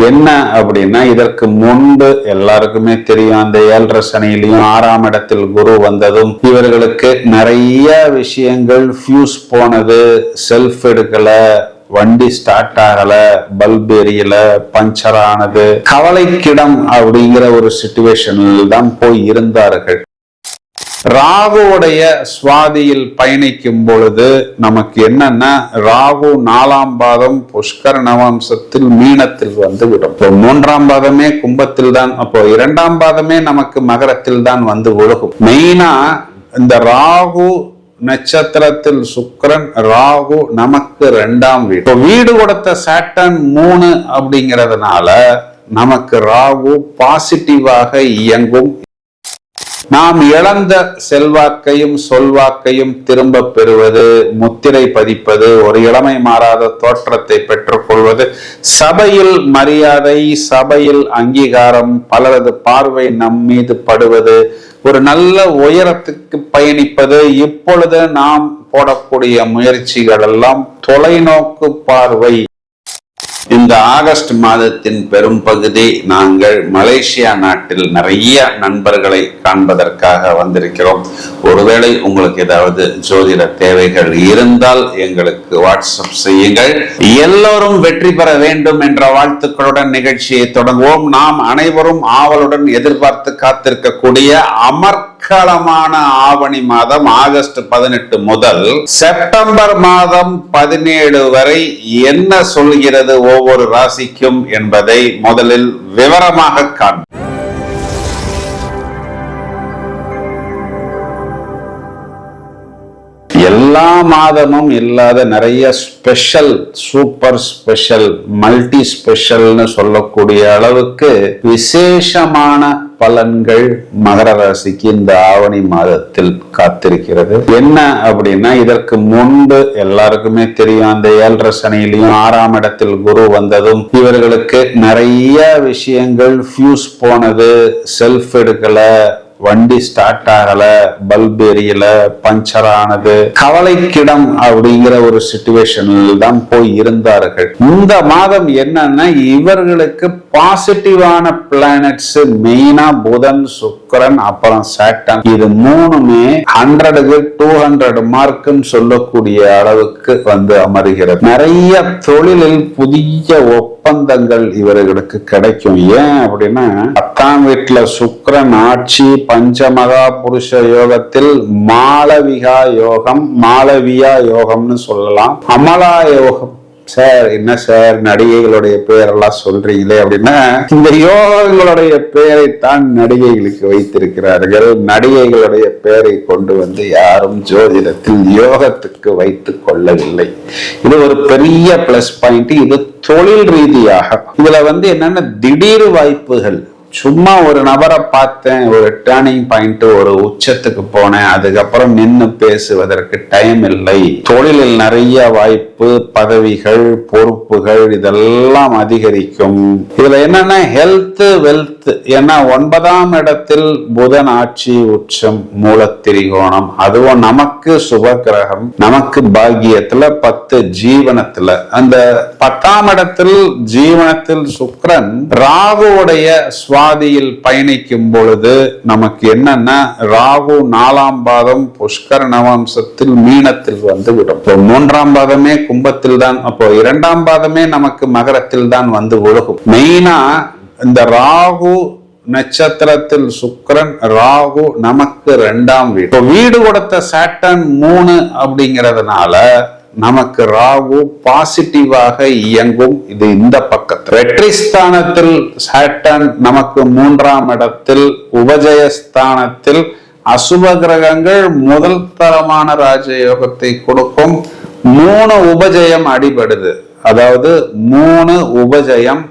என்ன அப்படின்னா, இதற்கு முன்பு எல்லாருக்குமே தெரியும், அந்த 7.5 சனியிலையும் 6ஆம் இடத்தில் குரு வந்ததும் இவர்களுக்கு நிறைய விஷயங்கள் ஃபியூஸ் போனது, செல்ஃப் எடுக்கல, வண்டி ஸ்டார்ட் ஆகல, பல்ப் எரியல, பஞ்சர் ஆனது, கவலைக்கிடம் அப்படிங்கிற ஒரு சிச்சுவேஷனில் தான் போய் இருந்தார்கள். ராகுவுடைய சுவாதியில் பயணிக்கும் பொழுது நமக்கு என்னன்னா, ராகு 4ஆம் பாதம் புஷ்கர நவம்சத்தில் மீனத்தில் வந்து விடும். 3ஆம் பாதமே கும்பத்தில் தான், அப்போ 2ஆம் பாதமே நமக்கு மகரத்தில் தான் வந்து விழுகும். மெயினா இந்த ராகு நட்சத்திரத்தில் சுக்கிரன், ராகு நமக்கு 2ஆம் வீடு. வீடு கொடுத்த சாட்டர்ன் 3 அப்படிங்கிறதுனால நமக்கு ராகு பாசிட்டிவாக இயங்கும். நாம் இழந்த செல்வாக்கையும் சொல்வாக்கையும் திரும்ப பெறுவது, முத்திரை பதிப்பது, ஒரு இளமை மாறாத தோற்றத்தை பெற்றுக்கொள்வது, சபையில் மரியாதை, சபையில் அங்கீகாரம், பலரது பார்வை நம் மீது படுவது, ஒரு நல்ல உயரத்துக்கு பயணிப்பது, இப்பொழுது நாம் போடக்கூடிய முயற்சிகள் எல்லாம் தொலைநோக்கு பார்வை. இந்த ஆகஸ்ட் மாதத்தின் பெரும் பகுதி நாங்கள் மலேசியா நாட்டில் நிறைய நண்பர்களை காண்பதற்காக வந்திருக்கிறோம். ஒருவேளை உங்களுக்கு ஏதாவது ஜோதிட தேவைகள் இருந்தால் எங்களுக்கு வாட்ஸ்அப் செய்யுங்கள். எல்லோரும் வெற்றி பெற வேண்டும் என்ற வாழ்த்துக்களுடன் நிகழ்ச்சியை தொடங்குவோம். நாம் அனைவரும் ஆவலுடன் எதிர்பார்த்து காத்திருக்கக்கூடிய அமர்க்களமான ஆவணி மாதம் ஆகஸ்ட் 18 முதல் செப்டம்பர் மாதம் 17 வரை என்ன சொல்கிறது ஒவ்வொரு ராசிக்கும் என்பதை முதலில் விவரமாக காண்போம். எல்லா மாதமும் இல்லாத நிறைய ஸ்பெஷல், சூப்பர் ஸ்பெஷல், மல்டி ஸ்பெஷல்னு சொல்லக்கூடிய அளவுக்கு விசேஷமான பலன்கள் மகர ராசிக்கு இந்த ஆவணி மாதத்தில் காத்திருக்கிறது. என்ன அப்படின்னா, இதற்கு முன்பு எல்லாருக்குமே தெரியும், அந்த 7.5 சனியிலையும் 6ஆம் இடத்தில் குரு வந்ததும் இவர்களுக்கு நிறைய விஷயங்கள் ஃபியூஸ் போனது, செல்ஃப் எடுக்கல, வண்டி ஸ்டார்ட் ஆகல, பல்ப் எரியல, பஞ்சர் ஆனது, கவலைக்கிடம் அப்படிங்கிற ஒரு சிச்சுவேஷனில் தான் போய் இருந்தார்கள். இந்த மாதம் என்னன்னா, இவர்களுக்கு பாசிட்டிவான பிளானட்ஸ் மெயினா புதன், சுக்கிரன், அப்புறம் சாட்டர்ன், இது மூணுமே 100க்கு 200 மார்க்குன்னு சொல்லக்கூடிய அளவுக்கு வந்து அமர்கிறது. நிறைய தொழிலில் புதிய ஒப்பந்தங்கள் இவர்களுக்கு கிடைக்கும். ஏன் அப்படின்னா, 10ஆம் வீட்டுல சுக்கிரன் ஆட்சி, பஞ்சமகா புருஷ யோகத்தில் மாளவிகா யோகம், மாளவியா யோகம்னு சொல்லலாம், அமலா யோகம். சார் என்ன சார் நடிகைகளுடைய பெயரெல்லாம் சொல்றீங்களே அப்படின்னா, இந்த யோகங்களுடைய பெயரைத்தான் நடிகைகளுக்கு வைத்திருக்கிறார்கள். நடிகைகளுடைய பெயரை கொண்டு வந்து யாரும் ஜோதிடத்தில் யோகத்துக்கு வைத்துக் கொள்ளவில்லை. இது ஒரு பெரிய பிளஸ் பாயிண்ட். இது தொழில் ரீதியாக இதுல வந்து என்னன்னா, திடீர் வாய்ப்புகள். சும்மா ஒரு நபரை பார்த்தேன், ஒரு டேர்னிங் பாயிண்ட், ஒரு உச்சத்துக்கு போனேன், அதுக்கப்புறம் நின்று பேசுவதற்கு டைம் இல்லை. தொழிலில் நிறைய வாய்ப்பு, பதவிகள், பொறுப்புகள் இதெல்லாம் அதிகரிக்கும். இதுல என்னன்னா, ஹெல்த், வெல்த். ஏன்னா 9ஆம் இடத்தில் புதன் ஆட்சி, உச்சம், மூலத்திரிகோணம், அதுவும் நமக்கு சுப கிரகம், நமக்கு பாக்கியத்துல 10 ஜீவனத்துல. அந்த 10ஆம் இடத்தில் ஜீவனத்தில் சுக்கிரன் ராகுவுடைய சுவாதியில் பயணிக்கும் பொழுது நமக்கு என்னன்னா, ராகு 4ஆம் பாதம் புஷ்கர நவம்சத்தில் மீனத்தில் வந்து விடும். 3ஆம் பாதமே கும்பத்தில் தான், அப்போ 2ஆம் பாதமே நமக்கு மகரத்தில் தான் வந்து விழுகும். மெயினா இந்த ராகு நட்சத்திரத்தில் சுக்கிரன், ராகு நமக்கு 2ஆம் வீடு. வீடு கொடுத்த சாட்டர்ன் 3 அப்படிங்கிறதுனால நமக்கு ராகு பாசிட்டிவாக இயங்கும். இது இந்த பக்கத்தில் வெற்றி ஸ்தானத்தில் சாட்டர்ன் நமக்கு 3ஆம் இடத்தில், உபஜயஸ்தானத்தில் அசுப கிரகங்கள் முதல் தரமான ராஜயோகத்தை கொடுக்கும். 3 உபஜயம் அடிபடுது, அதாவது 3 உபஜயம்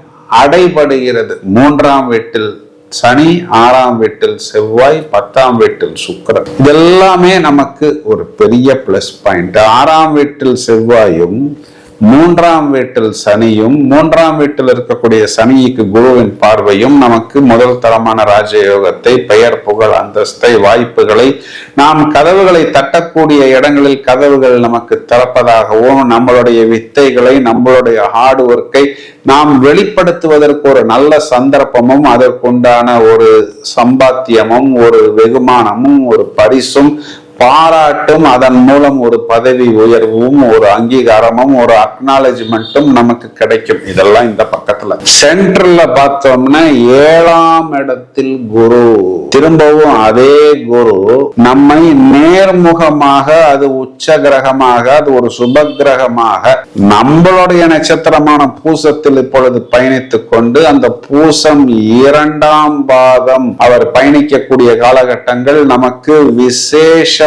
அடைபடுகிறது. 3ஆம் வீட்டில் சனி, 6ஆம் வீட்டில் செவ்வாய், 10ஆம் வீட்டில் சுக்கிரன். இதெல்லாமே நமக்கு ஒரு பெரிய பிளஸ் பாயிண்ட். 6ஆம் வீட்டில் செவ்வாயும் மூன்றாம் வீட்டில் சனியும், மூன்றாம் வீட்டில் இருக்கக்கூடிய சனிக்கு குருவின் பார்வையும் நமக்கு முதல் தரமான ராஜயோகத்தை, பெயர், புகழ், அந்தஸ்தை, வாய்ப்புகளை, நாம் கதவுகளை தட்டக்கூடிய இடங்களில் கதவுகள் நமக்கு திறப்பதாகவும், நம்மளுடைய வித்தைகளை, நம்மளுடைய ஹார்ட் ஒர்க்கை நாம் வெளிப்படுத்துவதற்கு ஒரு நல்ல சந்தர்ப்பமும், அதற்குண்டான ஒரு சம்பாத்தியமும், ஒரு வெகுமானமும், ஒரு பரிசும், பாராட்டும், அதன் மூலம் ஒரு பதவி உயர்வும், ஒரு அங்கீகாரமும், ஒரு அக்னாலஜ்மெண்ட்டும் நமக்கு கிடைக்கும். இதெல்லாம் இந்த பக்கத்துல. சென்ட்ரல்ல பார்த்தோம்னா 7ஆம் இடத்தில் குரு, திரும்பவும் அதே குரு நம்மை நேர்முகமாக, அது உச்ச கிரகமாக, அது ஒரு சுப கிரகமாக நம்மளுடைய நட்சத்திரமான பூசத்தில் இப்பொழுது பயணித்துக் கொண்டு, அந்த பூசம் 2ஆம் பாதம் அவர் பயணிக்கக்கூடிய காலகட்டங்கள் நமக்கு விசேஷமான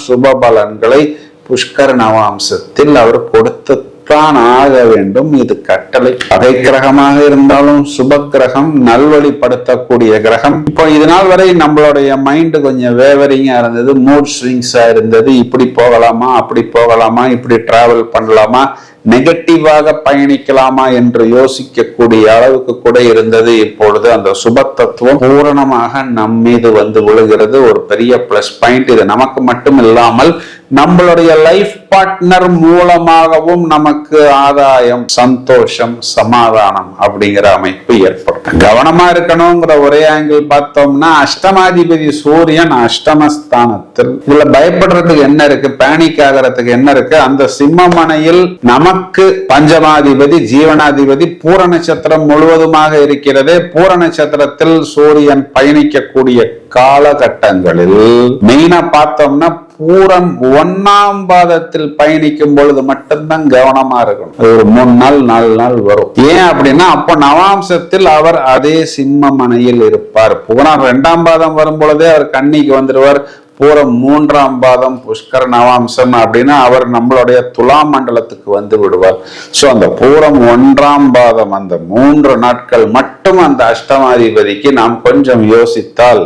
சுப பலன்களை புஷ்கர நவாம்சத்தில் அவர் கொடுத்துத்தான் ஆக வேண்டும். இது கட்டளை. பகை கிரகமாக இருந்தாலும் சுப கிரகம், நல்வழிப்படுத்தக்கூடிய கிரகம். இப்போ இது நாள் வரை நம்மளுடைய மைண்ட் கொஞ்சம் வேவரிங்கா இருந்தது, மூட் ஸ்விங்ஸா இருந்தது. இப்படி போகலாமா, அப்படி போகலாமா, இப்படி டிராவல் பண்ணலாமா, நெகட்டிவாக பயணிக்கலாமா என்று யோசிக்கக்கூடிய அளவுக்கு கூட இருந்தது. இப்பொழுது அந்த சுப தத்துவம் பூரணமாக நம் மீது வந்து விழுகிறது. ஒரு பெரிய பிளஸ் பாயிண்ட். இது நமக்கு மட்டும் இல்லாமல் நம்மளுடைய லைஃப் பார்ட்னர் மூலமாகவும் நமக்கு ஆதாயம், சந்தோஷம், சமாதானம் அப்படிங்கிற அமைப்பு ஏற்படும். கவனமா இருக்கணுங்கிற ஒரே ஆங்கிள் பார்த்தோம்னா, அஷ்டமாதிபதி சூரியன் அஷ்டமஸ்தானத்தில். இதுல பயப்படுறதுக்கு என்ன இருக்கு, பேனிக் ஆகிறதுக்கு என்ன இருக்கு? அந்த சிம்மமனையில் நமக்கு பஞ்சமாதிபதி, ஜீவனாதிபதி பூர நட்சத்திரம் முழுவதுமாக இருக்கிறது. பூர நட்சத்திரத்தில் சூரியன் பயணிக்கக்கூடிய காலகட்டங்களில் மெயினா பார்த்தோம்னா பூரம் 1ஆம் பாதத்தில் பயணிக்கும் பொழுது மட்டும்தான் கவனமா இருக்கணும். அது ஒரு 3 நாள் 4 நாள் வரும். ஏன் அப்படின்னா, அப்போ நவாம்சத்தில் அவர் அதே சிம்ம மனையில் இருப்பார். பூரம் 2ஆம் பாதம் வரும் பொழுதே அவர் கன்னிக்கு வந்துடுவார். பூரம் 3ஆம் பாதம் புஷ்கர நவாம்சம் அப்படின்னா அவர் நம்மளுடைய துலா மண்டலத்துக்கு வந்து விடுவார். சோ அந்த பூரம் 1ஆம் பாதம் அந்த 3 நாட்கள் மட்டும் அந்த அஷ்டமாதிபதிக்கு நாம் கொஞ்சம் யோசித்தால்,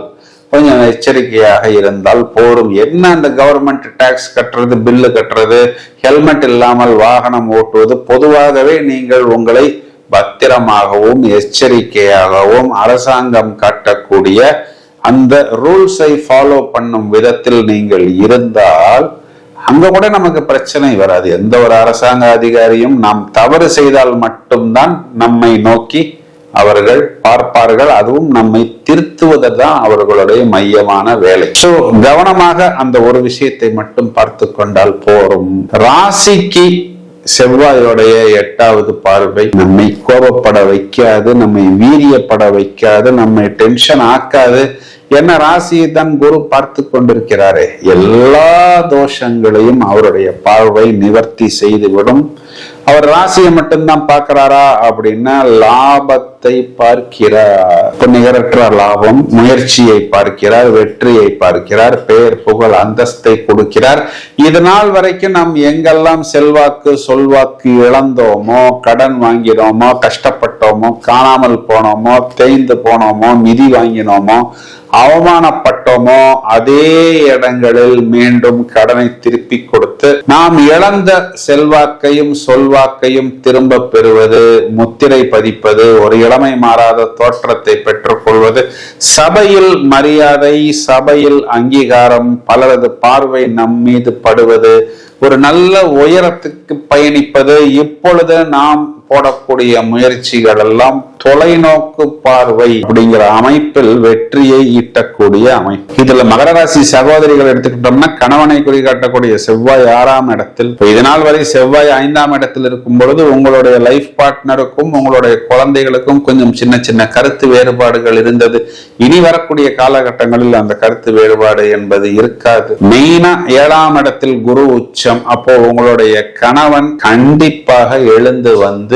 கொஞ்சம் எச்சரிக்கையாக இருந்தால் போரும். என்ன அந்த கவர்மெண்ட் டாக்ஸ் கட்டுறது, பில்லு கட்டுறது, ஹெல்மெட் இல்லாமல் வாகனம் ஓட்டுவது, பொதுவாகவே நீங்கள் உங்களை பத்திரமாகவும் எச்சரிக்கையாகவும் அரசாங்கம் காட்டக்கூடிய அந்த ரூல்ஸை ஃபாலோ பண்ணும் விதத்தில் நீங்கள் இருந்தால் அங்க கூட நமக்கு பிரச்சனை வராது. எந்த ஒரு அரசாங்க அதிகாரியும் நாம் தவறு செய்தால் மட்டும்தான் நம்மை நோக்கி அவர்கள் பார்ப்பார்கள். அதுவும் நம்மை திருத்துவதுதான் அவர்களுடைய மையமான வேலை. சோ கவனமாக அந்த ஒரு விஷயத்தை மட்டும் பார்த்து கொண்டால் போரும். ராசிக்கு செவ்வாயோடைய 8வது பார்வை நம்மை கோபப்பட வைக்காது, நம்மை வீரியப்பட வைக்காது, நம்மை டென்ஷன் ஆக்காது. என்ன ராசியை தான் குரு பார்த்து கொண்டிருக்கிறாரே, எல்லா தோஷங்களையும் அவருடைய பார்வை நிவர்த்தி செய்துவிடும். அவர் ராசியை மட்டும்தான் பார்க்கிறாரா அப்படின்னா, லாபத்தை பார்க்கிறார். நிகரற்ற லாபம், முயற்சியை பார்க்கிறார், வெற்றியை பார்க்கிறார், பெயர், புகழ், அந்தஸ்தை கொடுக்கிறார். இதனால் வரைக்கும் நாம் எங்கெல்லாம் செல்வாக்கு சொல்வாக்கு இழந்தோமோ, கடன் வாங்கினோமோ, கஷ்டப்பட்டோமோ, காணாமல் போனோமோ, தேய்ந்து போனோமோ, மிதி வாங்கினோமோ, அவமானப்பட்டோமோ, அதே இடங்களில் மீண்டும் கடனை திருப்பி கொடுத்து நாம் இழந்த செல்வாக்கையும் சொல்வாக்கையும் திரும்ப பெறுவது, முத்திரை பதிப்பது, ஒரு இளமை மாறாத தோற்றத்தை பெற்றுக் கொள்வது, சபையில் மரியாதை, சபையில் அங்கீகாரம், பலரது பார்வை நம் மீது படுவது, ஒரு நல்ல உயரத்துக்கு பயணிப்பது, இப்பொழுது நாம் போடக்கூடிய முயற்சிகள் எல்லாம் தொலைநோக்கு பார்வை அப்படிங்கிற அமைப்பில் வெற்றியை ஈட்டக்கூடிய அமைப்பு. இதுல மகர ராசி சகோதரிகள் எடுத்துக்கிட்டோம்னா, கணவனை குறிகாட்டக்கூடிய செவ்வாய் 6ஆம் இடத்தில். இதனால் வரை செவ்வாய் 5ஆம் இடத்தில் இருக்கும் பொழுது உங்களுடைய லைஃப் பார்ட்னருக்கும் உங்களுடைய குழந்தைகளுக்கும் கொஞ்சம் சின்ன சின்ன கருத்து வேறுபாடுகள் இருந்தது. இனி வரக்கூடிய காலகட்டங்களில் அந்த கருத்து வேறுபாடு என்பது இருக்காது. மெயினா 7ஆம் இடத்தில் குரு உச்சம். அப்போ உங்களுடைய கணவன் கண்டிப்பாக எழுந்து வந்து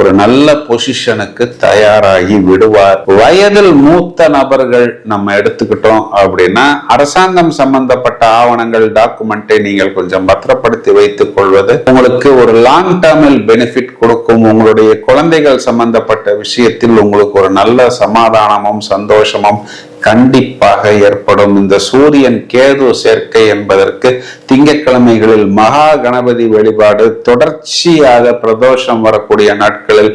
ஒரு நல்ல பொசிஷனுக்கு தயாராகி விடுவார். வயதில் மூத்த நபர்கள் நம்ம எடுத்துக்கிட்டோம் அப்படின்னா, அரசாங்கம் சம்பந்தப்பட்ட ஆவணங்கள், டாக்குமெண்டை நீங்கள் கொஞ்சம் பத்திரப்படுத்தி வைத்துக் கொள்வது உங்களுக்கு ஒரு லாங் டேர்மில் பெனிஃபிட் கொடுக்கும். உங்களுடைய குழந்தைகள் சம்பந்தப்பட்ட விஷயத்தில் உங்களுக்கு ஒரு நல்ல சமாதானமும் சந்தோஷமும் கண்டிப்பாக ஏற்படும். இந்த சூரியன் கேது சேர்க்கை என்பதற்கு திங்கட்கிழமைகளில் மகா கணபதி வழிபாடு, தொடர்ச்சியாக பிரதோஷம் வரக்கூடிய நாட்களில்,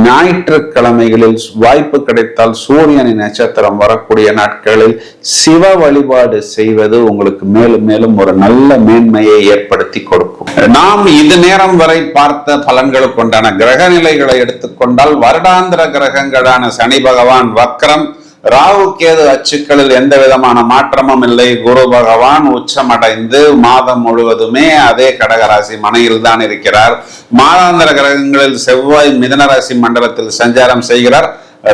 ஞாயிற்றுக்கிழமைகளில் வாய்ப்பு கிடைத்தால் சூரியனின் நட்சத்திரம் வரக்கூடிய நாட்களில் சிவ வழிபாடு செய்வது உங்களுக்கு மேலும் மேலும் ஒரு நல்ல மேன்மையை ஏற்படுத்தி கொடுக்கும். நாம் இது நேரம் வரை பார்த்த பலன்களுக்கு உண்டான கிரக நிலைகளை எடுத்துக்கொண்டால், வருடாந்திர கிரகங்களான சனி பகவான் வக்ரம், ராகு கேது அச்சுக்களில் எந்த விதமான மாற்றமும் இல்லை. குரு பகவான் உச்சமடைந்து மாதம் முழுவதுமே அதே கடகராசி மனையில் தான் இருக்கிறார். மாதாந்திர கிரகங்களில் செவ்வாய் மிதுன ராசி மண்டலத்தில் சஞ்சாரம் செய்கிறார்.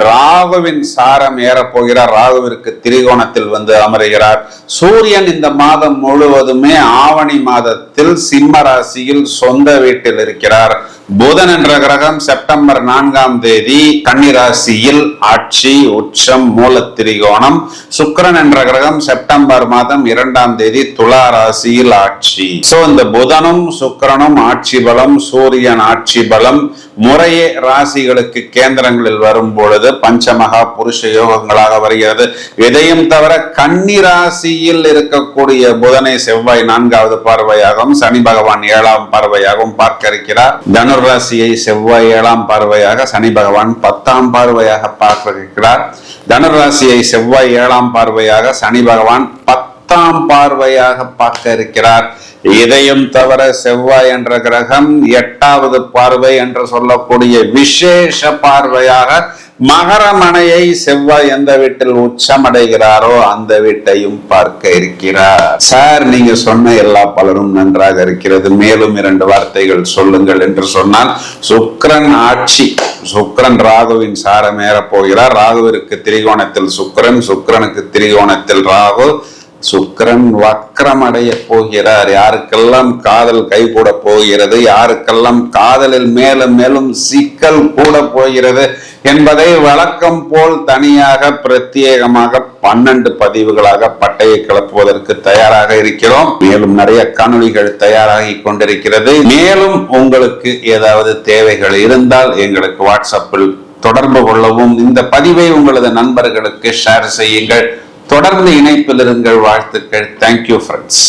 ராகுவின் சாரம் ஏறப்போகிறார். ராகுவிற்கு திரிகோணத்தில் வந்து அமருகிறார். சூரியன் இந்த மாதம் முழுவதுமே ஆவணி மாதத்தில் சிம்ம ராசியில் சொந்த வீட்டில் இருக்கிறார். புதன் என்ற கிரகம் செப்டம்பர் 4ஆம் தேதி கன்னிராசியில் ஆட்சி உச்சம் மூல திரிகோணம். சுக்கிரன் என்ற கிரகம் செப்டம்பர் மாதம் 2ஆம் தேதி துலா ராசியில் ஆட்சி. இந்த புதனும் சுக்கிரனும் ஆட்சி பலம், சூரியன் ஆட்சி பலம் முறையே ராசிகளுக்கு கேந்திரங்களில் வரும் பொழுது பஞ்சமகா புருஷ யோகங்களாக வருகிறது. இதையும் தவிர கன்னி ராசியில் இருக்கக்கூடிய புதனை செவ்வாய் 4வது பார்வையாகவும் சனி பகவான் 7ஆம் பார்வையாகவும் பார்க்க இருக்கிறார். தனுர் ராசியை செவ்வாய் 7ஆம் பார்வையாக, சனி பகவான் 10ஆம் பார்வையாக பார்க்க இருக்கிறார். தனுர் ராசியை செவ்வாய் 7ஆம் பார்வையாக, சனி பகவான் 10ஆம் பார்வையாக பார்க்க இருக்கிறார். இதையும் தவிர செவ்வாய் என்ற கிரகம் 8வது பார்வை என்று சொல்லக்கூடிய விசேஷ பார்வையாக மகர மனையை செவ்வாய் எந்த வீட்டில் உச்சமடைகிறாரோ அந்த வீட்டையும் பார்க்க இருக்கிறார். சார், நீங்க சொன்ன எல்லா பலனும் நன்றாக இருக்கிறது, மேலும் 2 வார்த்தைகள் சொல்லுங்கள் என்று சொன்னால், சுக்கிரன் ஆட்சி. சுக்கிரன் ராகுவின் சாரம் ஏறப் போகிறார். ராகுவிற்கு திரிகோணத்தில் சுக்கிரன், சுக்கிரனுக்கு திரிகோணத்தில் ராகு. சுக்கிரன் வக்ரம் அடைய போகிறார். யாருக்கெல்லாம் காதல் கை கூட போகிறது, யாருக்கெல்லாம் காதலில் மேலும் மேலும் சிக்கல் கூட போகிறது என்பதை வழக்கம் போல் தனியாக பிரத்யேகமாக 12 பதிவுகளாக பட்டையை கிளப்புவதற்கு தயாராக இருக்கிறோம். மேலும் நிறைய காணொளிகள் தயாராகி கொண்டிருக்கிறது. மேலும் உங்களுக்கு ஏதாவது தேவைகள் இருந்தால் எங்களுக்கு வாட்ஸ்அப்பில் தொடர்பு கொள்ளவும். இந்த பதிவை உங்களது நண்பர்களுக்கு ஷேர் செய்யுங்கள். தொடர்ந்து இணைப்பில் இருங்கள். வாழ்த்துக்கள். Thank you friends.